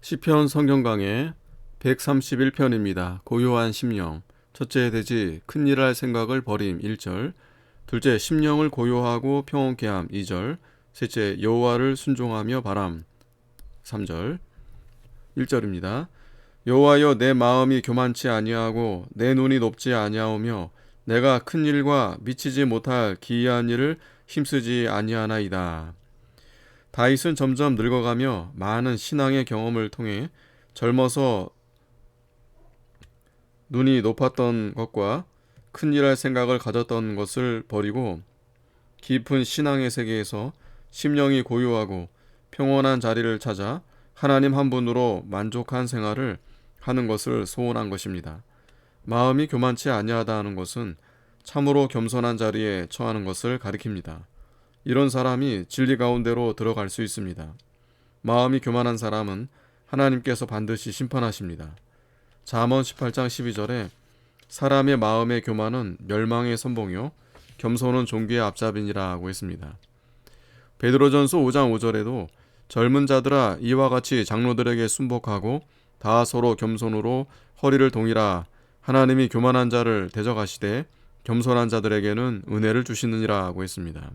시편 성경 강해 131편입니다. 고요한 심령. 첫째 돼지 큰일 할 생각을 버림 1절. 둘째 심령을 고요하고 평온케 함 2절. 셋째 여호와를 순종하며 바람 3절. 1절입니다. 여호와여, 내 마음이 교만치 아니하고 내 눈이 높지 아니하오며 내가 큰 일과 미치지 못할 기이한 일을 힘쓰지 아니하나이다. 다윗은 점점 늙어가며 많은 신앙의 경험을 통해 젊어서 눈이 높았던 것과 큰일 할 생각을 가졌던 것을 버리고 깊은 신앙의 세계에서 심령이 고요하고 평온한 자리를 찾아 하나님 한 분으로 만족한 생활을 하는 것을 소원한 것입니다. 마음이 교만치 아니하다는 것은 참으로 겸손한 자리에 처하는 것을 가리킵니다. 이런 사람이 진리 가운데로 들어갈 수 있습니다. 마음이 교만한 사람은 하나님께서 반드시 심판하십니다. 잠언 18장 12절에 사람의 마음의 교만은 멸망의 선봉이요 겸손은 존귀의 앞잡이니라 하고 있습니다. 베드로전서 5장 5절에도 젊은 자들아, 이와 같이 장로들에게 순복하고 다 서로 겸손으로 허리를 동이라. 하나님이 교만한 자를 대적하시되 겸손한 자들에게는 은혜를 주시느니라 하고 있습니다.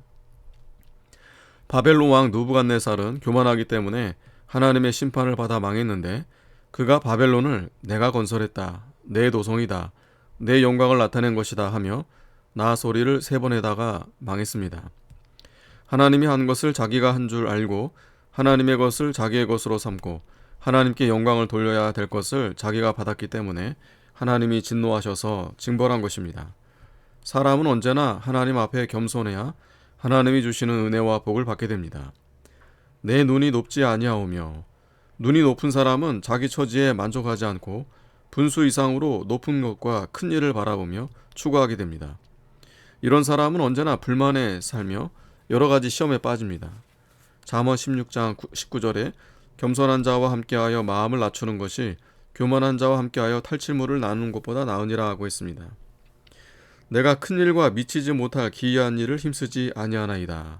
바벨론 왕 느부갓네살은 교만하기 때문에 하나님의 심판을 받아 망했는데, 그가 바벨론을 내가 건설했다, 내 도성이다, 내 영광을 나타낸 것이다 하며 나 소리를 3번 해다가 망했습니다. 하나님이 한 것을 자기가 한 줄 알고 하나님의 것을 자기의 것으로 삼고 하나님께 영광을 돌려야 될 것을 자기가 받았기 때문에 하나님이 진노하셔서 징벌한 것입니다. 사람은 언제나 하나님 앞에 겸손해야 하나님이 주시는 은혜와 복을 받게 됩니다. 내 눈이 높지 아니하오며, 눈이 높은 사람은 자기 처지에 만족하지 않고 분수 이상으로 높은 것과 큰 일을 바라보며 추구하게 됩니다. 이런 사람은 언제나 불만에 살며 여러 가지 시험에 빠집니다. 잠언 16장 19절에 겸손한 자와 함께하여 마음을 낮추는 것이 교만한 자와 함께하여 탈취물을 나누는 것보다 나으니라 하고 있습니다. 내가 큰 일과 미치지 못할 기이한 일을 힘쓰지 아니하나이다.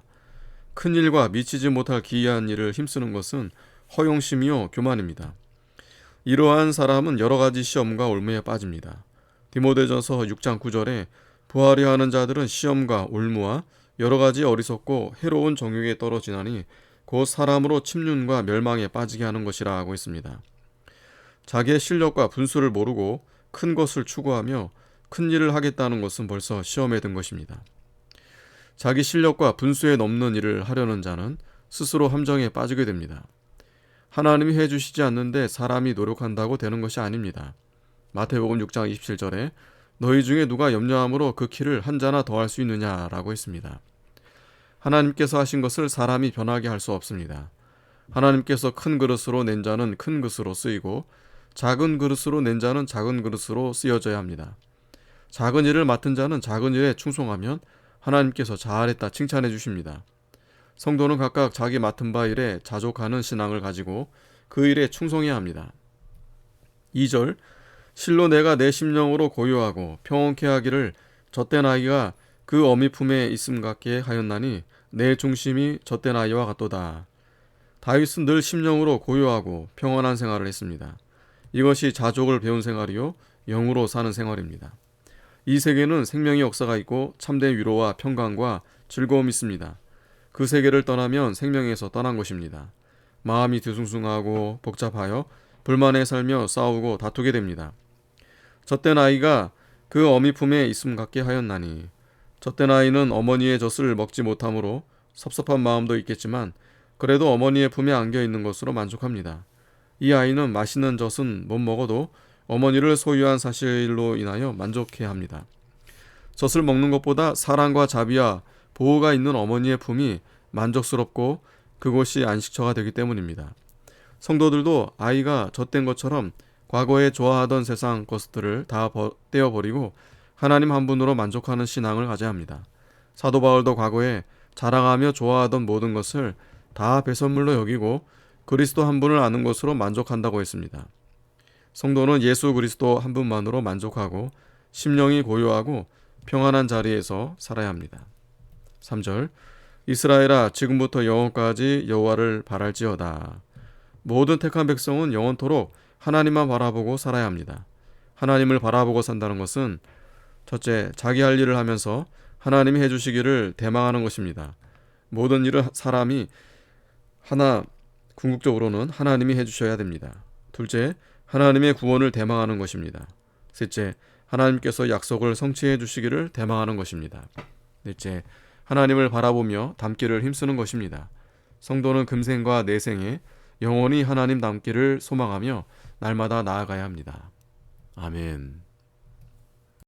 큰 일과 미치지 못할 기이한 일을 힘쓰는 것은 허용심이요 교만입니다. 이러한 사람은 여러 가지 시험과 올무에 빠집니다. 디모데전서 6장 9절에 부하려 하는 자들은 시험과 올무와 여러 가지 어리석고 해로운 정욕에 떨어지나니 곧 사람으로 침륜과 멸망에 빠지게 하는 것이라 하고 있습니다. 자기의 실력과 분수를 모르고 큰 것을 추구하며 큰 일을 하겠다는 것은 벌써 시험에 든 것입니다. 자기 실력과 분수에 넘는 일을 하려는 자는 스스로 함정에 빠지게 됩니다. 하나님이 해주시지 않는데 사람이 노력한다고 되는 것이 아닙니다. 마태복음 6장 27절에 너희 중에 누가 염려함으로 그 키를 한 자나 더할 수 있느냐라고 했습니다. 하나님께서 하신 것을 사람이 변하게 할 수 없습니다. 하나님께서 큰 그릇으로 낸 자는 큰 그릇으로 쓰이고 작은 그릇으로 낸 자는 작은 그릇으로 쓰여져야 합니다. 작은 일을 맡은 자는 작은 일에 충성하면 하나님께서 잘했다 칭찬해 주십니다. 성도는 각각 자기 맡은 바 일에 자족하는 신앙을 가지고 그 일에 충성해야 합니다. 2절, 실로 내가 내 심령으로 고요하고 평온케 하기를 젖된 아이가 그 어미 품에 있음 같게 하였나니 내 중심이 젖된 아이와 같도다. 다윗은 늘 심령으로 고요하고 평온한 생활을 했습니다. 이것이 자족을 배운 생활이요 영으로 사는 생활입니다. 이 세계는 생명의 역사가 있고 참된 위로와 평강과 즐거움이 있습니다. 그 세계를 떠나면 생명에서 떠난 것입니다. 마음이 뒤숭숭하고 복잡하여 불만에 살며 싸우고 다투게 됩니다. 젖된 아이가 그 어미 품에 있음 같게 하였나니, 젖된 아이는 어머니의 젖을 먹지 못하므로 섭섭한 마음도 있겠지만 그래도 어머니의 품에 안겨 있는 것으로 만족합니다. 이 아이는 맛있는 젖은 못 먹어도 어머니를 소유한 사실로 인하여 만족해야 합니다. 젖을 먹는 것보다 사랑과 자비와 보호가 있는 어머니의 품이 만족스럽고 그곳이 안식처가 되기 때문입니다. 성도들도 아이가 젖된 것처럼 과거에 좋아하던 세상 것들을 다 떼어버리고 하나님 한 분으로 만족하는 신앙을 가져야 합니다. 사도 바울도 과거에 자랑하며 좋아하던 모든 것을 다 배설물로 여기고 그리스도 한 분을 아는 것으로 만족한다고 했습니다. 성도는 예수 그리스도 한 분만으로 만족하고 심령이 고요하고 평안한 자리에서 살아야 합니다. 3절, 이스라엘아 지금부터 영원까지 여호와를 바랄지어다. 모든 택한 백성은 영원토록 하나님만 바라보고 살아야 합니다. 하나님을 바라보고 산다는 것은 첫째, 자기 할 일을 하면서 하나님이 해주시기를 대망하는 것입니다. 모든 일을 사람이 궁극적으로는 하나님이 해주셔야 됩니다. 둘째, 하나님의 구원을 대망하는 것입니다. 셋째, 하나님께서 약속을 성취해 주시기를 대망하는 것입니다. 넷째, 하나님을 바라보며 닮기를 힘쓰는 것입니다. 성도는 금생과 내생에 영원히 하나님 닮기를 소망하며 날마다 나아가야 합니다. 아멘.